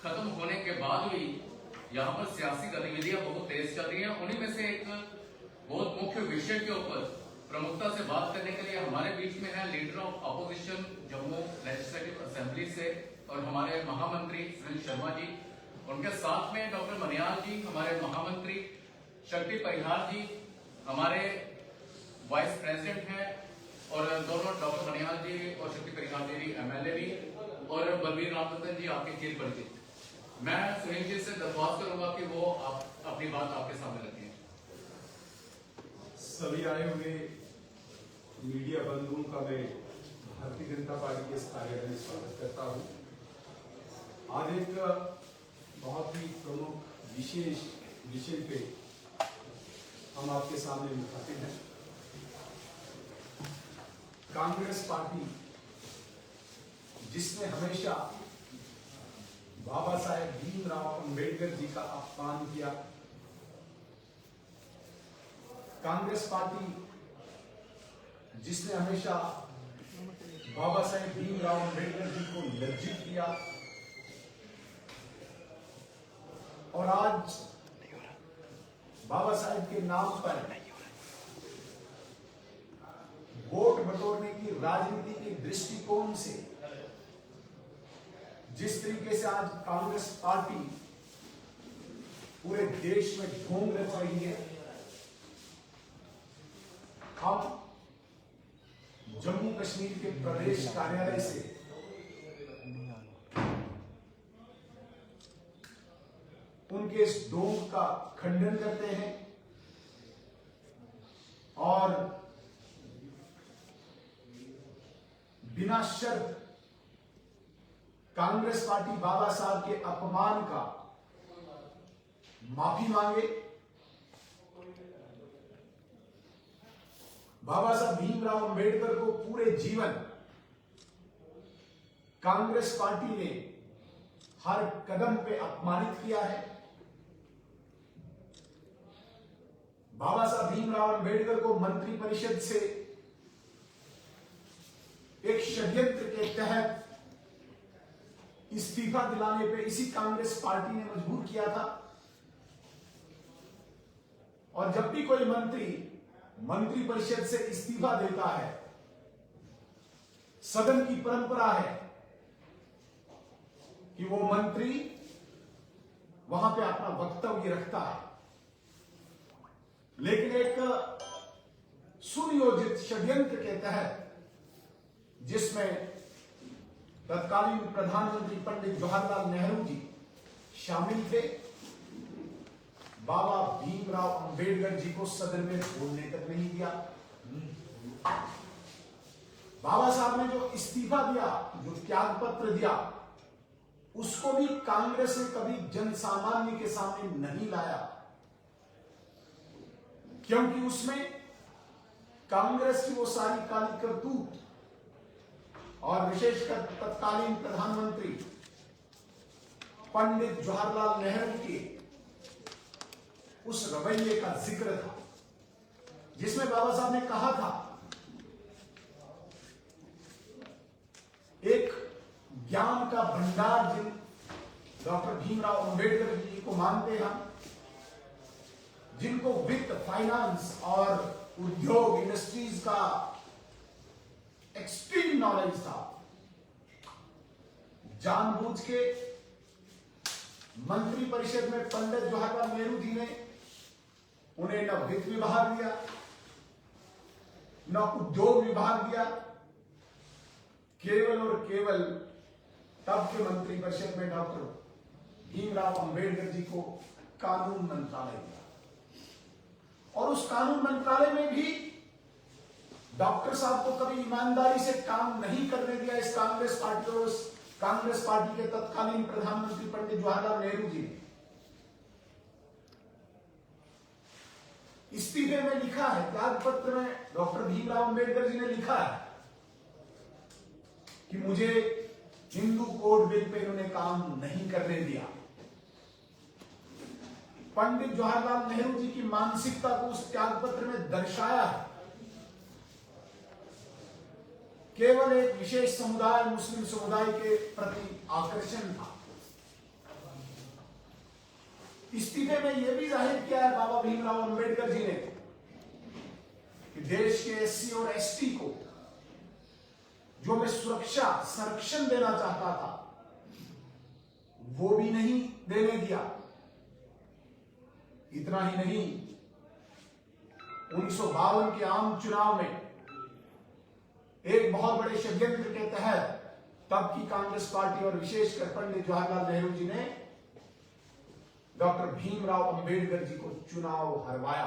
खत्म होने के बाद भी यहाँ पर सियासी गतिविधियां बहुत तेज चल रही हैं। उन्हीं में से एक बहुत मुख्य विषय के ऊपर प्रमुखता से बात करने के लिए हमारे बीच में है leader of opposition Jammu legislative assembly से और हमारे महामंत्री सुनील शर्मा जी, उनके साथ में डॉक्टर मनियाल जी हमारे महामंत्री, शक्ति परिहार जी हमारे वाइस प्रेसिडेंट हैं और दोनों डॉक्टर मनियाल जी और शक्ति परिहार जी MLA भी, और बलवीर रामचंद्रन जी आपके खेल परिचित। मैं सुनील जी से दरख्वास्त करूंगा कि वो आप अपनी बात आपके सामने रखें। सभी आए हुए मीडिया बंधुओं का मैं भारतीय जनता पार्टी के इस कार्यालय में स्वागत करता हूं। आज एक बहुत ही प्रमुख विशेष विषय पे हम आपके सामने मुखातिब हैं। कांग्रेस पार्टी जिसने हमेशा बाबा साहेब भीमराव अंबेडकर जी का अपमान किया, कांग्रेस पार्टी जिसने हमेशा बाबा साहेब भीमराव अंबेडकर जी को लज्जित किया, और आज बाबा साहेब के नाम पर वोट बटोरने की राजनीति के दृष्टिकोण से जिस तरीके से आज कांग्रेस पार्टी पूरे देश में ढोंग रच रही है, हम जम्मू कश्मीर के प्रदेश कार्यालय से उनके इस ढोंग का खंडन करते हैं और बिना शर्त कांग्रेस पार्टी बाबा साहब के अपमान का माफी मांगे। बाबा साहब भीमराव अंबेडकर को पूरे जीवन कांग्रेस पार्टी ने हर कदम पे अपमानित किया है। बाबा साहब भीमराव अंबेडकर को मंत्री परिषद से एक षड्यंत्र के तहत इस्तीफा दिलाने पे इसी कांग्रेस पार्टी ने मजबूर किया था, और जब भी कोई मंत्री परिषद से इस्तीफा देता है, सदन की परंपरा है कि वो मंत्री वहां पे अपना वक्तव्य रखता है। लेकिन एक सुनियोजित षड्यंत्र के तहत जिसमें तत्कालीन प्रधानमंत्री पंडित जवाहरलाल नेहरू जी शामिल थे, बाबा भीमराव अंबेडकर जी को सदन में बोलने तक नहीं दिया। बाबा साहब ने जो इस्तीफा दिया, जो त्याग पत्र दिया, उसको भी कांग्रेस ने कभी जन सामान्य के सामने नहीं लाया, क्योंकि उसमें कांग्रेस की वो सारी काली करतूत और विशेषकर तत्कालीन प्रधानमंत्री पंडित जवाहरलाल नेहरू के उस रवैये का जिक्र था, जिसमें बाबा साहब ने कहा था, एक ज्ञान का भंडार जिन डॉक्टर भीमराव अंबेडकर जी को मानते हैं, जिनको वित्त, फाइनेंस और उद्योग, इंडस्ट्रीज का एक्सट्रीम नॉलेज था, जानबूझ के मंत्री परिषद में पंडित जवाहरलाल नेहरू जी ने उन्हें न वित्त विभाग दिया, न उद्योग विभाग दिया, केवल और केवल तब के मंत्री परिषद में डॉक्टर भीमराव अंबेडकर जी को कानून मंत्रालय दिया, और उस कानून मंत्रालय में भी डॉक्टर साहब को कभी ईमानदारी से काम नहीं करने दिया इस कांग्रेस पार्टी और उस कांग्रेस पार्टी के तत्कालीन प्रधानमंत्री पंडित जवाहरलाल नेहरू जी ने। इस्तीफे में लिखा है, त्याग पत्र में डॉक्टर भीमराव अंबेडकर जी ने लिखा है कि मुझे हिंदू कोड बिल पे इन्होंने काम नहीं करने दिया। पंडित जवाहरलाल नेहरू जी की मानसिकता को उस त्याग पत्र में दर्शाया है। केवल एक विशेष समुदाय, मुस्लिम समुदाय के प्रति आकर्षण था। इस्तीफे में यह भी जाहिर किया है बाबा भीमराव अंबेडकर जी ने कि देश के एससी और एसटी को जो मैं सुरक्षा संरक्षण देना चाहता था वो भी नहीं देने दिया। इतना ही नहीं, 1952 के आम चुनाव में एक बहुत बड़े षड्यंत्र के तहत तब की कांग्रेस पार्टी और विशेषकर पंडित जवाहरलाल नेहरू जी ने डॉक्टर भीमराव अंबेडकर जी को चुनाव हरवाया।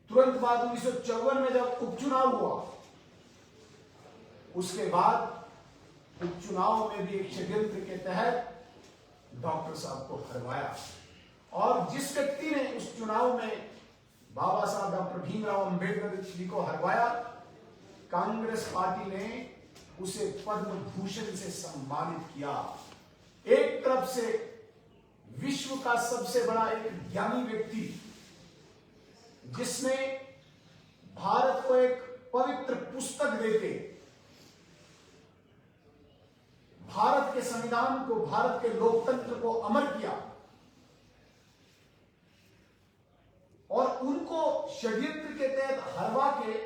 तुरंत बाद 1954 में जब उपचुनाव हुआ, उसके बाद उपचुनाव में भी एक षड्यंत्र के तहत डॉक्टर साहब को हरवाया और जिस व्यक्ति ने उस चुनाव में बाबा साहब डॉक्टर भीमराव अंबेडकर जी को हरवाया, कांग्रेस पार्टी ने उसे पद्म भूषण से सम्मानित किया। एक तरफ से विश्व का सबसे बड़ा एक ज्ञानी व्यक्ति जिसने भारत को एक पवित्र पुस्तक देके भारत के संविधान को, भारत के लोकतंत्र को अमर किया और उनको षड्यंत्र के तहत हरवा के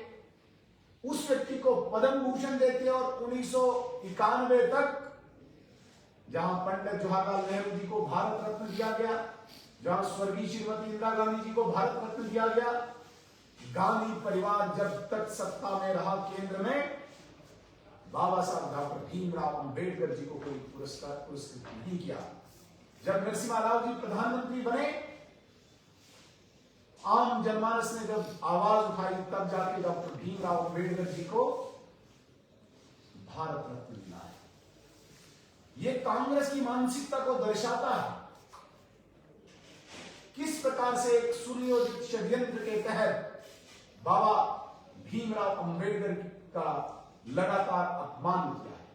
उस व्यक्ति को पद्म भूषण देते और 1991 तक जहां पंडित जवाहरलाल नेहरू जी को भारत रत्न दिया गया, जहां स्वर्गीय श्रीमती इंदिरा गांधी जी को भारत रत्न दिया गया, गांधी परिवार जब तक सत्ता में रहा केंद्र में, बाबा साहब डॉक्टर भीमराव अंबेडकर जी को कोई पुरस्कृत नहीं किया। जब नरसिम्हा राव जी प्रधानमंत्री बने, आम जनमानस ने जब आवाज उठाई, तब जाके डॉक्टर भीमराव अंबेडकर जी को भारत रत्न मिला है। यह कांग्रेस की मानसिकता को दर्शाता है किस प्रकार से एक सुनियोजित षड्यंत्र के तहत बाबा भीमराव अंबेडकर का लगातार अपमान किया है।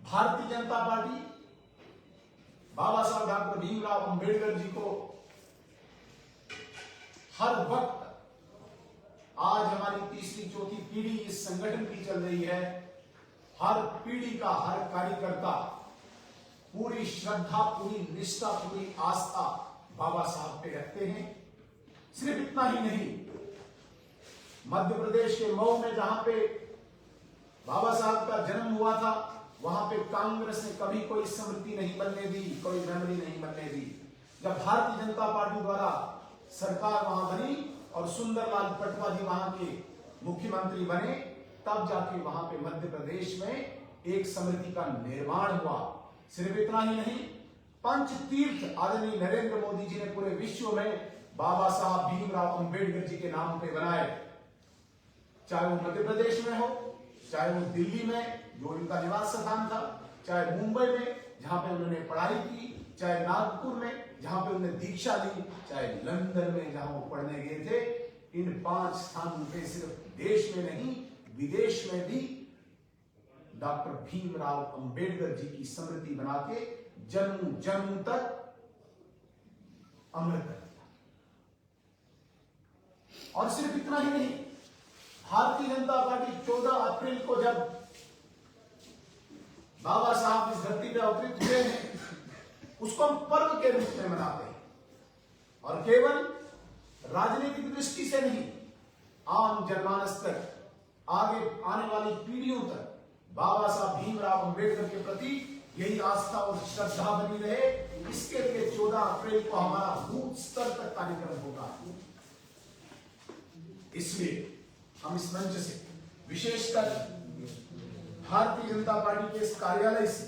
भारतीय जनता पार्टी बाबा साहब डॉक्टर भीमराव अंबेडकर जी को हर वक्त, आज हमारी तीसरी चौथी पीढ़ी इस संगठन की चल रही है, हर पीढ़ी का हर कार्यकर्ता पूरी श्रद्धा, पूरी निष्ठा, पूरी आस्था बाबा साहब पे रखते हैं। सिर्फ इतना ही नहीं, मध्य प्रदेश के मऊ में जहां पे बाबा साहब का जन्म हुआ था, वहां पे कांग्रेस ने कभी कोई स्मृति नहीं बनने दी, कोई मेमोरी नहीं बनने दी। जब भारतीय जनता पार्टी द्वारा सरकार वहां बनी और सुंदरलाल पटवा जी वहां के मुख्यमंत्री बने, तब जाके वहां पे मध्य प्रदेश में एक स्मृति का निर्माण हुआ। सिर्फ इतना ही नहीं, पंच तीर्थ आदरणीय नरेंद्र मोदी जी ने पूरे विश्व में बाबा साहब भीमराव अंबेडकर जी के नाम पे बनाए। चाहे वो मध्य प्रदेश में हो, चाहे वो दिल्ली में जो इनका निवास स्थान था, चाहे मुंबई में जहां पे उन्होंने पढ़ाई की, चाहे नागपुर में जहां पे उन्होंने दीक्षा ली, चाहे लंदन में जहां वो पढ़ने गए थे। इन 5 स्थानों पे सिर्फ देश में नहीं, विदेश में भी डॉक्टर भीमराव अंबेडकर जी की स्मृति बना के जन्म जन्म तक अमर कर दिया। और सिर्फ इतना ही नहीं, भारतीय जनता पार्टी 14 अप्रैल को जब बाबा साहब इस धरती पर अवतरित हुए हैं, उसको हम पर्व के रूप में मनाते हैं और केवल राजनीतिक दृष्टि से नहीं, आम जनमानस तक, आगे आने वाली पीढ़ियों तक बाबा साहब भीमराव अंबेडकर के प्रति यही आस्था और श्रद्धा बनी रहे। इसके लिए 14 अप्रैल को हमारा बूथ स्तर तक कार्यक्रम होगा। इसलिए हम इस मंच से, विशेषकर भारतीय जनता पार्टी के इस कार्यालय से,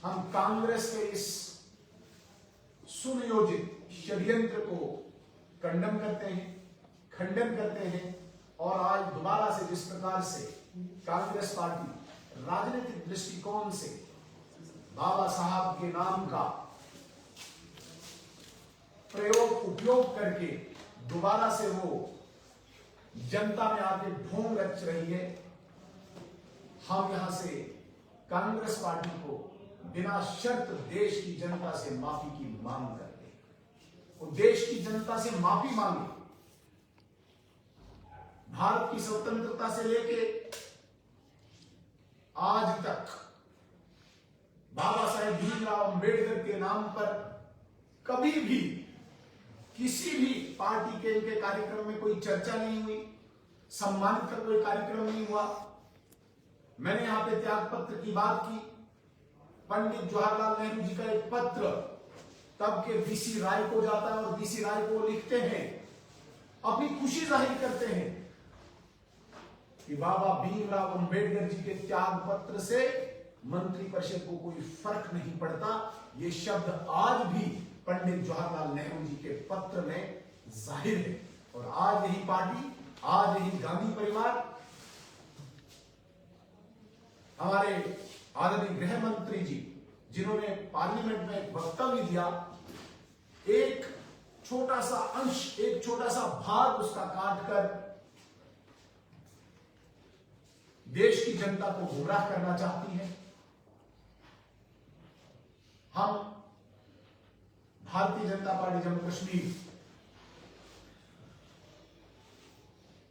हम कांग्रेस के इस सुनियोजित षड्यंत्र को खंडन करते हैं और आज दोबारा से जिस प्रकार से कांग्रेस पार्टी राजनीतिक दृष्टिकोण से बाबा साहब के नाम का उपयोग करके दोबारा से वो जनता में आके ढोंग रच रही है, हम यहां से कांग्रेस पार्टी को बिना शर्त देश की जनता से माफी की मांग करते हैं। वो देश की जनता से माफी मांगे। भारत की स्वतंत्रता से लेके आज तक बाबा साहेब भीमराव अंबेडकर के नाम पर कभी भी किसी भी पार्टी के इनके कार्यक्रम में कोई चर्चा नहीं हुई, सम्मानित का कोई कार्यक्रम नहीं हुआ। मैंने यहां पे त्याग पत्र की बात की। पंडित जवाहरलाल नेहरू जी का एक पत्र तब के बीसी राय को जाता है और बीसी राय को लिखते हैं, अपनी खुशी जाहिर करते हैं कि बाबा भीमराव अंबेडकर जी के त्याग पत्र से मंत्रिपरिषद को कोई फर्क नहीं पड़ता। ये शब्द आज भी पंडित जवाहरलाल नेहरू जी के पत्र में जाहिर है। और आज यही पार्टी, आज यही गांधी परिवार, हमारे आदरणीय गृह मंत्री जी जिन्होंने पार्लियामेंट में एक वक्तव्य दिया, एक छोटा सा अंश, एक छोटा सा भाग उसका काटकर देश की जनता को गुमराह करना चाहती है। हम भारतीय जनता पार्टी जम्मू कश्मीर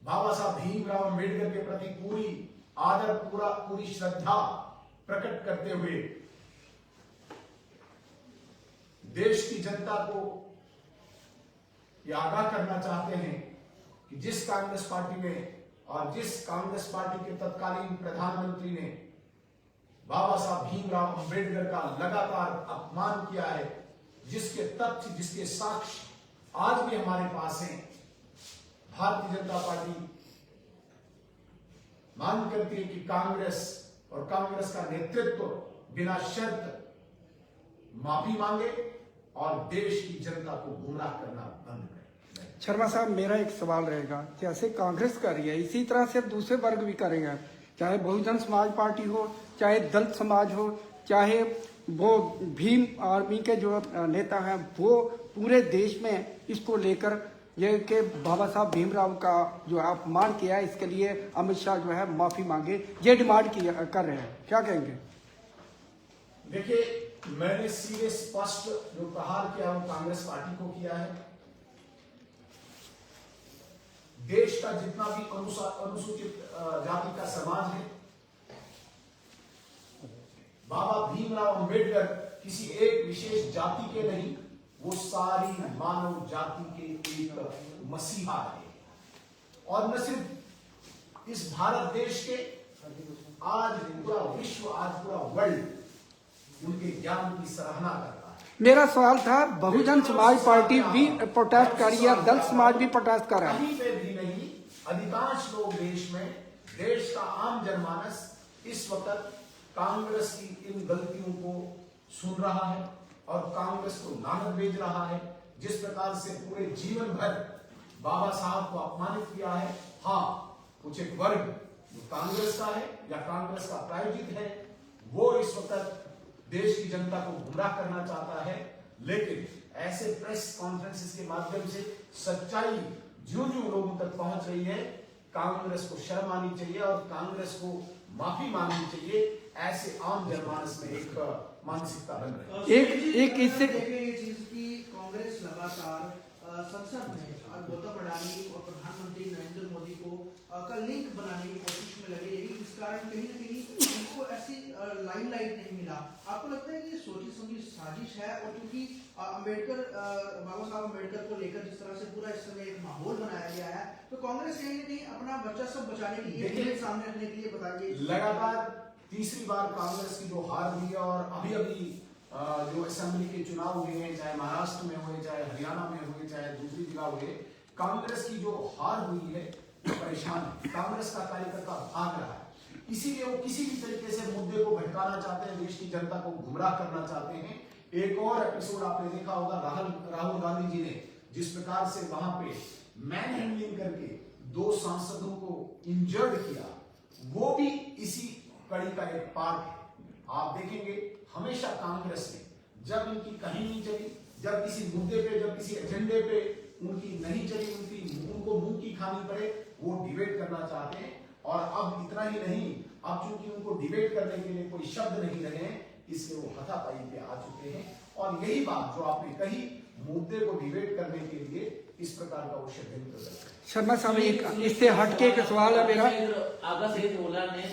बाबा साहब भीमराव अंबेडकर के प्रति पूरी आदर, पूरी श्रद्धा प्रकट करते हुए देश की जनता को यह आगाह करना चाहते हैं कि जिस कांग्रेस पार्टी में और जिस कांग्रेस पार्टी के तत्कालीन प्रधानमंत्री ने बाबा साहब भीमराव अंबेडकर का लगातार अपमान किया है, जिसके तथ्य, जिसके साक्ष्य आज भी हमारे पास हैं, भारतीय जनता पार्टी मांग करती है कि कांग्रेस और कांग्रेस का नेतृत्व बिना शर्त माफी मांगे और देश की जनता को गुमराह करना बंद करे। शर्मा साहब, मेरा एक सवाल रहेगा, जैसे कांग्रेस कर रही है इसी तरह से दूसरे वर्ग भी करेंगे, चाहे बहुजन समाज पार्टी हो, चाहे दलित समाज हो, चाहे वो भीम आर्मी के जो नेता हैं, वो पूरे देश में इसको लेकर ये कि बाबा साहब भीमराव का जो अपमान किया है इसके लिए अमित शाह जो है माफी मांगे, ये डिमांड कर रहे हैं, क्या कहेंगे? देखिए, मैंने सीधे स्पष्ट जो प्रहार किया वो कांग्रेस पार्टी को किया है। देश का जितना भी अनुसूचित जाति का समाज है, बाबा भीमराव अंबेडकर किसी एक विशेष जाति के नहीं, वो सारी मानव जाति के एक मसीहा है। और न सिर्फ इस भारत देश के, आज पूरा विश्व, आज पूरा वर्ल्ड उनके ज्ञान की सराहना करता है। मेरा सवाल था, बहुजन समाज पार्टी भी प्रोटेस्ट कर रही है, दलित समाज भी प्रोटेस्ट कर रहा है। कहीं पे भी नहीं, अधिकांश लोग देश में, देश का आम जनमानस इस वक्त कांग्रेस की इन गलतियों को सुन रहा है और कांग्रेस को लानत भेज रहा है। जिस प्रकार से पूरे जीवन भर बाबा साहब को अपमानित किया है, हाँ, कुछ एक वर्ग जो कांग्रेस का है या कांग्रेस का प्रायोजित है, वो इस वक्त देश की जनता को गुमराह करना चाहता है। लेकिन ऐसे प्रेस कॉन्फ्रेंसेस के माध्यम से सच्चाई ज्यों-ज्यों लोगों तक पहुंच रही है, कांग्रेस को शर्म आनी चाहिए और कांग्रेस को माफी मांगनी चाहिए। ऐसे आम जनमानस में एक मानसिकता बन रही है। एक इससे ये चीज की कांग्रेस लगातार संसद में गौतम अडानी और प्रधानमंत्री नरेंद्र मोदी को का लिंक बनाने की कोशिश में लगे, लेकिन इस कारण कहीं न कहीं उनको ऐसी लाइमलाइट नहीं मिला। आपको लगता है कि ये सोची समझी साजिश है? और क्योंकि अंबेडकर, बाबा साहब अंबेडकर को लेकर जिस तरह से पूरा इस समय एक माहौल बनाया गया है, तो कांग्रेस कहीं न कहीं अपना बच्चा सब बचाने के लिए, सामने रखने के लिए, बताइए। लगातार तीसरी बार कांग्रेस की जो हार हुई है और अभी जो असेंबली के चुनाव हुए हैं, चाहे महाराष्ट्र में हुए, चाहे हरियाणा में हुए, चाहे दूसरी जगह हुए, कांग्रेस की जो हार हुई है वो परेशान है। कांग्रेस का कार्यकर्ता भाग रहा है, इसीलिए वो किसी भी तरीके से मुद्दे को भटकाना चाहते हैं, देश की जनता को गुमराह करना चाहते हैं। एक और एपिसोड आपने देखा होगा, राहुल गांधी जी ने जिस प्रकार से वहां पे मैन हैंडलिंग करके 2 सांसदों को इंजर्ड किया, वो भी इसी कड़ी का एक पार्ट है। आप देखेंगे हमेशा कांग्रेस ने जब इनकी कहीं नहीं चली, जब किसी मुद्दे पे, जब किसी एजेंडे पे उनकी नहीं चली, उनको मुंह की खानी पड़े, वो डिबेट करना चाहते हैं। और अब इतना ही नहीं, अब चूंकि उनको डिबेट करने के लिए कोई शब्द नहीं रहे हैं, इसलिए वो हाथापाई पे आ चुके हैं। और यही बात जो आपने कही, मुद्दे को डिबेट करने के लिए इस प्रकार का वो षड्यंत्र करते हैं। शर्मा साहब, एक इससे हटके एक सवाल है मेरा। आगा सैयद मोला ने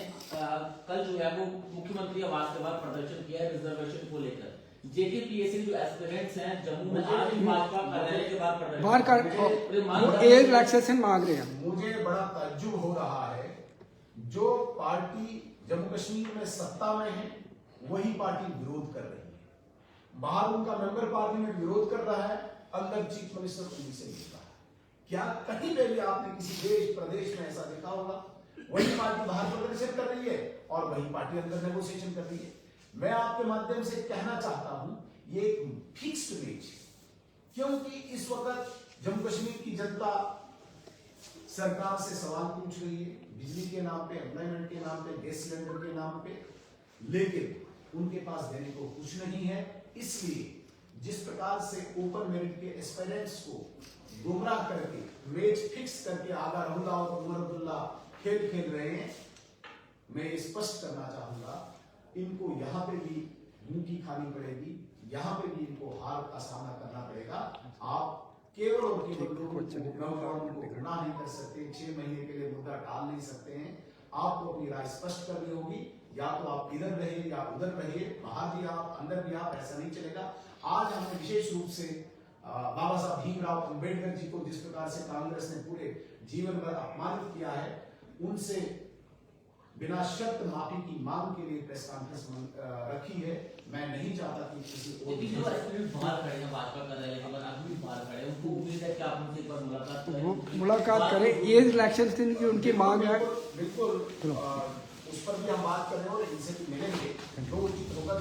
कल जो है वो मुख्यमंत्री आवास के बाद प्रदर्शन किया है रिजर्वेशन को लेकर, जेकेपीएससी जो एस्पिरेंट्स हैं जम्मू में आज भी भाजपा कार्यालय के बाहर पड़ रहे हैं। बाहर कर मुझे मांग वो कर रहे हैं। एज रिलैक्सेशन मांग रहे हैं। मुझे बड़ा ताज्जुब हो रहा है, जो पार्टी जम्मू कश्मीर में सत्ता में है वही पार्टी विरोध कर रही है। बाहर उनका मेंबर पार्लियामेंट विरोध कर रहा है, अंदर चीफ मिनिस्टर उन्हीं से मिल रहा है। क्या कहीं पे भी आपने किसी देश प्रदेश में ऐसा देखा होगा? वही पार्टी बाहर प्रदर्शन कर रही है और वही पार्टी अंदर नेगोशिएशन कर रही है। मैं आपके माध्यम से कहना चाहता हूं, ये एक फिक्स्ड वेज है, क्योंकि इस वक्त जम्मू कश्मीर की जनता सरकार से सवाल पूछ रही है, बिजली के नाम पे, एम्प्लॉयमेंट के नाम पे, गैस सिलेंडर के नाम पे, लेकिन उनके पास देने को कुछ नहीं है। इसलिए जिस प्रकार से ओपन मेरिट के एस्पिरेंट्स को गुमराह करके वेज फिक्स करके आगा रहूंगा और उमर अब्दुल्ला खेल खेल रहे हैं, मैं स्पष्ट करना चाहूंगा, इनको यहाँ पे भी मुंह खानी पड़ेगी, यहाँ पे भी इनको हार का सामना करना पड़ेगा। आप केवल और केवल लोगों को गुमराह नहीं कर सकते, 6 महीने के लिए मुद्दा टाल नहीं सकते हैं। आपको अपनी राय स्पष्ट करनी होगी, या तो आप इधर रहिए या उधर रहिए, बाहर भी आप अंदर भी आप, ऐसा नहीं चलेगा। आज हमने विशेष रूप से बाबा साहब भीमराव अंबेडकर जी को जिस प्रकार से कांग्रेस ने पूरे जीवन भर अपमानित किया है, उनसे बिना शर्त माफी की मांग के लिए प्रेस कॉन्फ्रेंस रखी है। मैं नहीं चाहता कि किसी लेकिन जो एस्पिरेंट बाहर खड़े हैं भाजपा कार्यालय के बाहर, अभी भी बाहर खड़े हैं, उनको उम्मीद है कि आप उनसे एक बार मुलाकात करें। वो मुलाकात करें, एज रिलैक्सेशन की उनकी मांग है। बिल्कुल उस पर भी हम बात कर रहे हैं और इनसे भी मिलेंगे, जो उचित होगा।